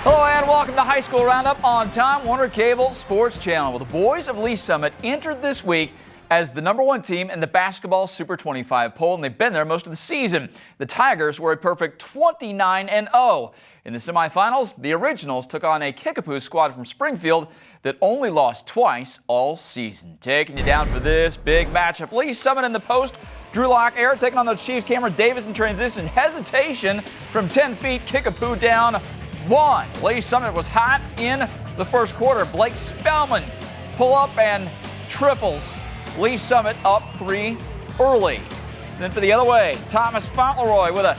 Hello and welcome to High School Roundup on Time Warner Cable Sports Channel. Well, the boys of Lee Summit entered this week as the #1 team in the basketball Super 25 poll, and they've been there most of the season. The Tigers were a perfect 29-0. In the semifinals, the Originals took on a Kickapoo squad from Springfield that only lost twice all season. Taking you down for this big matchup, Lee Summit in the post. Drew Lock Air taking on the Chiefs. Cameron Davis in transition. Hesitation from 10 feet. Kickapoo down 1. Lee Summit was hot in the first quarter. Blake Spellman pull up and triples. Lee Summit up 3 early. Then for the other way, Thomas Fauntleroy with a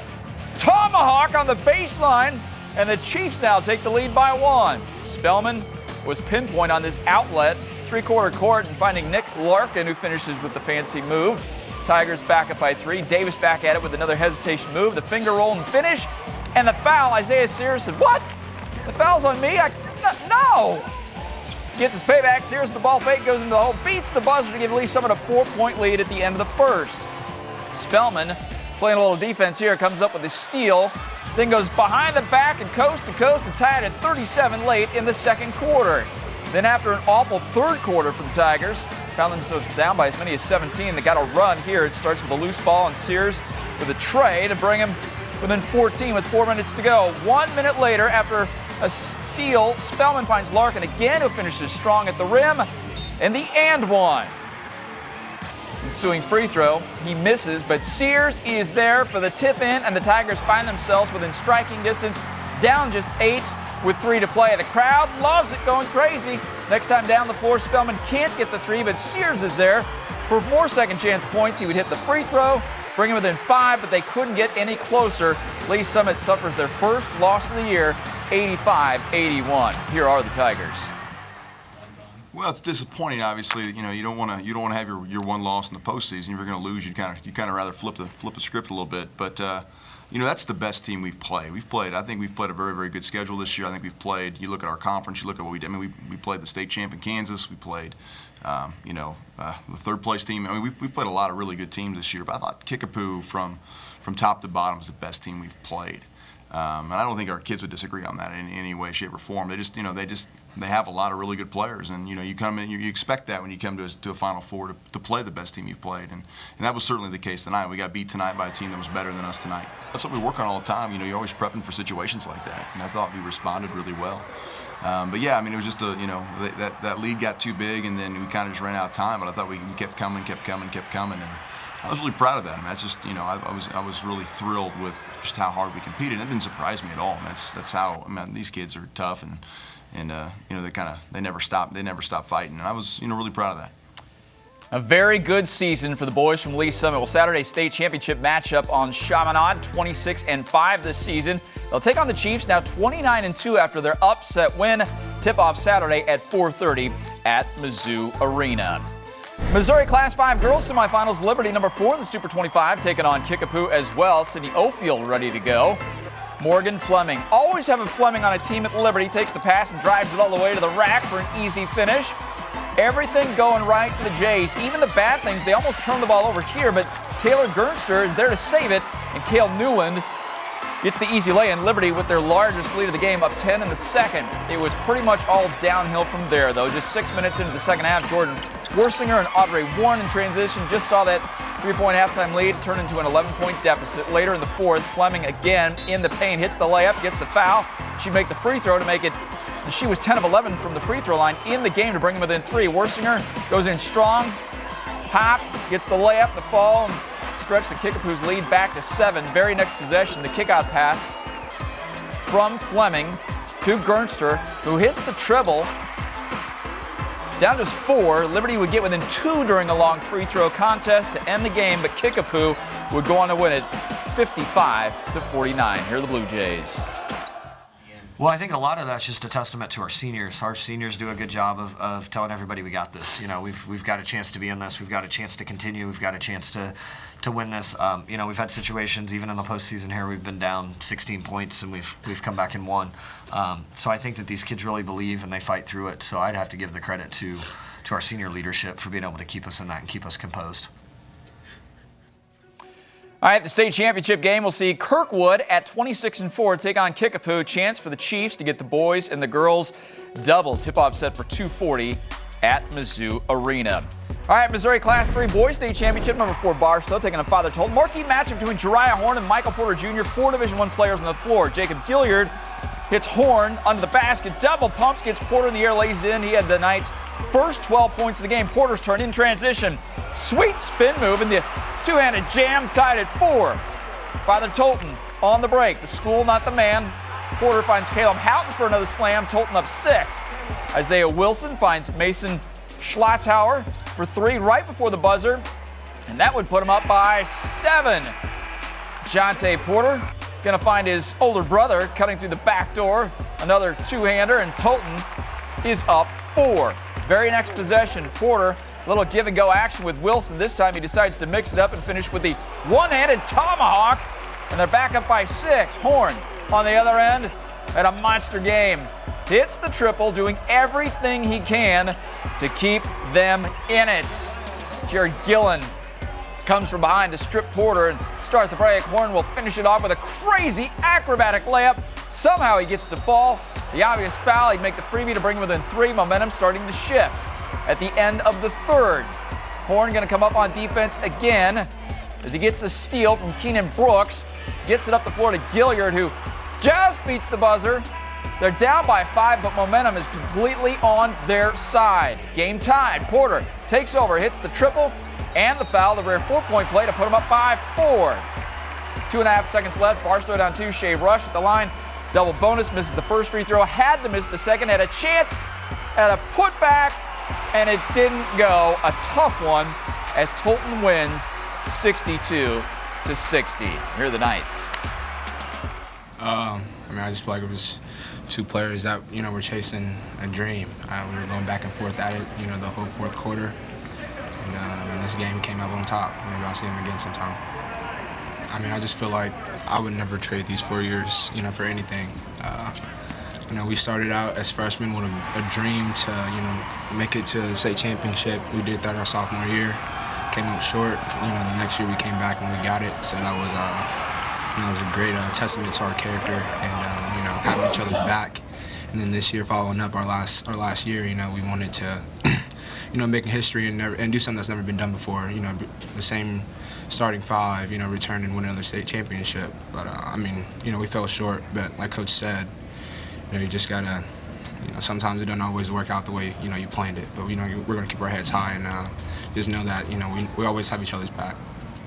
tomahawk on the baseline, and the Chiefs now take the lead by 1. Spellman was pinpoint on this outlet, 3/4 court, and finding Nick Larkin, who finishes with the fancy move. Tigers back up by 3. Davis back at it with another hesitation move, the finger roll and finish. And the foul, Isaiah Sears said, "What? The foul's on me? No!" Gets his payback. Sears, the ball fake, goes into the hole, beats the buzzer to give Lee Summit a 4-point lead at the end of the first. Spellman, playing a little defense here, comes up with a steal, then goes behind the back and coast to tie it at 37 late in the second quarter. Then after an awful third quarter for the Tigers, found themselves down by as many as 17. They got a run here. It starts with a loose ball and Sears with a tray to bring him within 14 with 4 minutes to go. 1 minute later, after a steal, Spellman finds Larkin again, who finishes strong at the rim, and the and one. Ensuing free throw, he misses, but Sears is there for the tip in, and the Tigers find themselves within striking distance, down just 8 with 3 to play. The crowd loves it, going crazy. Next time down the floor, Spellman can't get the 3, but Sears is there for more second chance points. He would hit the free throw, bring him within 5, but they couldn't get any closer. Lee Summit suffers their first loss of the year, 85-81. Here are the Tigers. Well, it's disappointing. Obviously, you don't want to have your one loss in the postseason. If you're going to lose, you kind of rather flip the script a little bit. But that's the best team we've played. I think we've played a very, very good schedule this year. I think we've played. You look at our conference. You look at what we did. I mean, we played the state champ in Kansas. We played. The third place team. I mean, we've played a lot of really good teams this year, but I thought Kickapoo from top to bottom was the best team we've played. And I don't think our kids would disagree on that in any way, shape, or form. They have a lot of really good players, and you come in, you expect that when you come to a Final Four to play the best team you've played, and that was certainly the case tonight. We got beat tonight by a team that was better than us tonight. That's what we work on all the time. You're always prepping for situations like that, and I thought we responded really well. But yeah, I mean, it was just that lead got too big, and then we kind of just ran out of time. But I thought we kept coming, and I was really proud of that. I mean, that's just I was really thrilled with just how hard we competed. It didn't surprise me at all. And that's how these kids are tough, and they never stop fighting. And I was really proud of that. A very good season for the boys from Lee Summit. Well, Saturday's state championship matchup on Chaminade, 26-5 this season. They'll take on the Chiefs, now 29-2 after their upset win. Tip-off Saturday at 4:30 at Mizzou Arena. Missouri Class 5 girls semifinals, Liberty #4 in the Super 25, taking on Kickapoo as well. Sydney Ofield ready to go. Morgan Fleming. Always having Fleming on a team at Liberty. Takes the pass and drives it all the way to the rack for an easy finish. Everything going right for the Jays. Even the bad things, they almost turned the ball over here, but Taylor Gernster is there to save it, and Cale Newland gets the easy lay-in. Liberty with their largest lead of the game, up 10 in the second. It was pretty much all downhill from there, though. Just 6 minutes into the second half, Jordan Worsinger and Audrey Warren in transition just saw that 3-point halftime lead turn into an 11-point deficit. Later in the fourth, Fleming again in the paint, hits the layup, gets the foul. She'd make the free throw to make it. She was 10 of 11 from the free throw line in the game to bring him within 3. Worsinger goes in strong, hop, gets the layup, the fall, and stretch the Kickapoo's lead back to 7. Very next possession, the kickout pass from Fleming to Gernster, who hits the treble. Down just 4. Liberty would get within 2 during a long free throw contest to end the game, but Kickapoo would go on to win it 55-49. Here are the Blue Jays. Well, I think a lot of that's just a testament to our seniors. Our seniors do a good job of telling everybody we got this. We've got a chance to be in this. We've got a chance to continue. We've got a chance to win this. We've had situations even in the postseason here. We've been down 16 points and we've come back and won. So I think that these kids really believe and they fight through it. So I'd have to give the credit to our senior leadership for being able to keep us in that and keep us composed. All right, the state championship game will see Kirkwood at 26-4 take on Kickapoo. Chance for the Chiefs to get the boys and the girls double. Tip-off set for 2:40 at Mizzou Arena. All right, Missouri Class 3 Boys State Championship, number 4 Barstow taking on Father Tolton. Marquee matchup between Jariah Horn and Michael Porter Jr., 4 Division I players on the floor. Jacob Gilliard hits Horn under the basket, double pumps, gets Porter in the air, lays in. He had the night's first 12 points of the game. Porter's turn in transition. Sweet spin move, and the two-handed jam tied at 4. Father Tolton on the break. The school, not the man. Porter finds Caleb Houghton for another slam. Tolton up 6. Isaiah Wilson finds Mason Schlatzhauer for 3 right before the buzzer, and that would put him up by 7. Jonte Porter gonna find his older brother cutting through the back door. Another two-hander, and Tolton is up 4. Very next possession, Porter, a little give-and-go action with Wilson. This time he decides to mix it up and finish with the one-handed tomahawk, and they're back up by 6. Horn on the other end at a monster game. Hits the triple, doing everything he can to keep them in it. Jared Gillen comes from behind to strip Porter and start the break. Horn will finish it off with a crazy acrobatic layup. Somehow he gets to fall. The obvious foul, he'd make the freebie to bring within 3. Momentum starting to shift at the end of the third. Horn going to come up on defense again as he gets a steal from Keenan Brooks. Gets it up the floor to Gilliard, who just beats the buzzer. They're down by 5, but momentum is completely on their side. Game tied. Porter takes over, hits the triple and the foul, the rare 4-point play to put them up by 4. 2.5 seconds left. Barstow down 2. Shea Rush at the line. Double bonus, misses the first free throw, had to miss the second, had a chance at a putback, and it didn't go. A tough one as Tolton wins 62-60. Here are the Knights. I just feel like it was 2 players that, were chasing a dream. We were going back and forth at it, the whole fourth quarter. And this game came up on top. Maybe I'll see him again sometime. I just feel like I would never trade these 4 years, for anything. We started out as freshmen with a dream to, make it to the state championship. We did that our sophomore year. Came up short. The next year we came back and we got it. So that was a great testament to our character and, having each other's back. And then this year, following up our last year, we wanted to, making history and do something that's never been done before. The same starting 5, return and win another state championship. But we fell short. But like Coach said, you just gotta, sometimes it doesn't always work out the way you planned it. But we're gonna keep our heads high and just know that we always have each other's back.